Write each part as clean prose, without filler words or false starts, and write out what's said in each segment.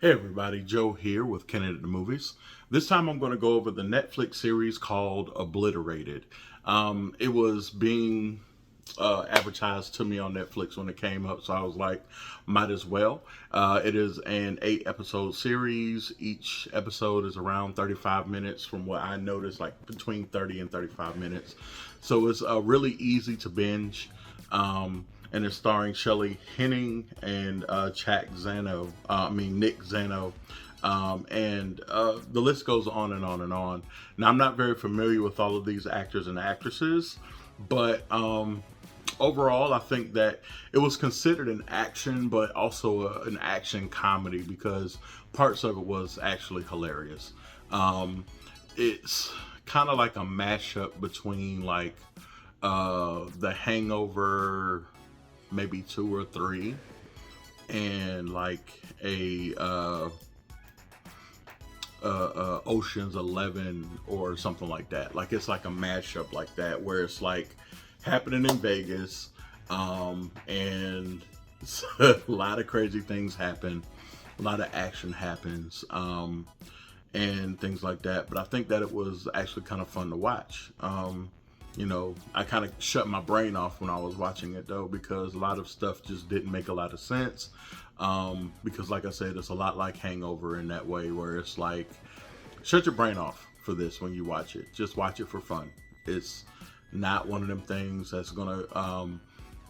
Hey everybody, Joe here with Candid the Movies. This time I'm going to go over the Netflix series called Obliterated. It was being advertised to me on Netflix when it came up, so I was like, might as well. It is an 8 episode series. Each episode is around 35 minutes from what I noticed, like between 30 and 35 minutes. So it's really easy to binge. And it's starring Shelley, Hennig, and Nick Zano. And the list goes on and on and on. Now, I'm not very familiar with all of these actors and actresses, but overall, I think that it was considered an action, but also an action comedy because parts of it was actually hilarious. It's kind of like a mashup between like The Hangover, maybe 2 or 3, and like a Ocean's 11 or something like that. Like it's like a mashup like that where it's like happening in Vegas, and a lot of crazy things happen, a lot of action happens, and things like that. But I think that it was actually kind of fun to watch. I kind of shut my brain off when I was watching it though, because a lot of stuff just didn't make a lot of sense. Because like I said, it's a lot like Hangover in that way, where it's like, shut your brain off for this when you watch it. Just watch it for fun. It's not one of them things that's gonna,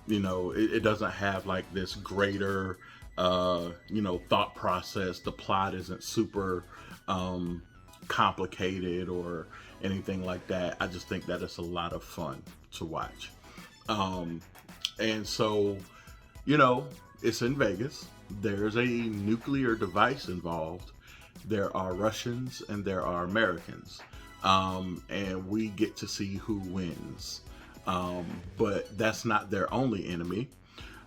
it doesn't have like this greater, thought process. The plot isn't super, complicated or anything like that. I just think that it's a lot of fun to watch. And so, it's in Vegas. There's a nuclear device involved. There are Russians and there are Americans. And we get to see who wins. But that's not their only enemy.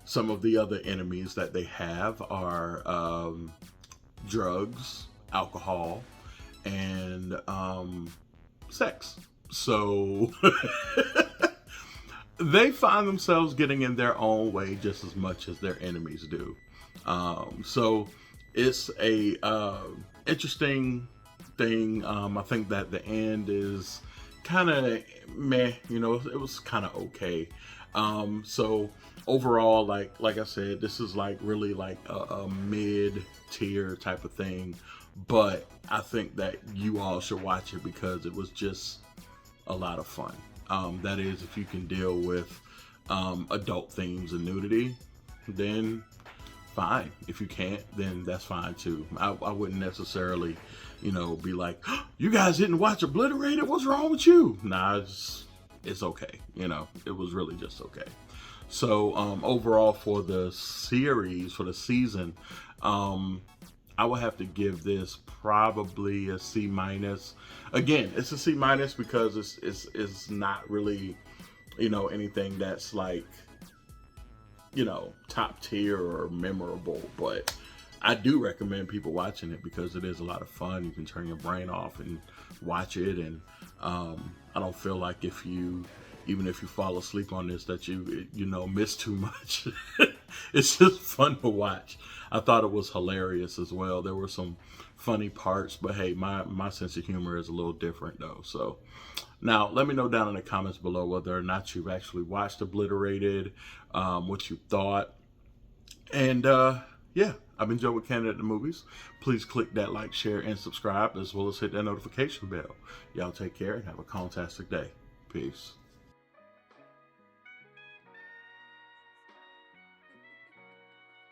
Some of the other enemies that they have are drugs, alcohol, and sex. So they find themselves getting in their own way just as much as their enemies do. So it's a interesting thing. I think that the end is kind of meh. It was kind of okay. So overall, like I said, this is like really like a mid-tier type of thing. But I think that you all should watch it because it was just a lot of fun. That is, if you can deal with adult themes and nudity, then fine. If you can't, then that's fine too. I wouldn't necessarily, be like, oh, you guys didn't watch Obliterated? What's wrong with you? Nah, it's okay. It was really just okay. So overall for the series, for the season, I would have to give this probably a C minus. Again, it's a C minus because it's not really, anything that's like, top tier or memorable. But I do recommend people watching it because it is a lot of fun. You can turn your brain off and watch it. And I don't feel like even if you fall asleep on this, that you miss too much. It's just fun to watch. I thought it was hilarious as well. There were some funny parts, but hey, my sense of humor is a little different though. So now let me know down in the comments below whether or not you've actually watched Obliterated, what you thought. And yeah, I've been Joe with Candid the Movies. Please click that like, share, and subscribe, as well as hit that notification bell. Y'all take care and have a fantastic day. Peace.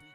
Beat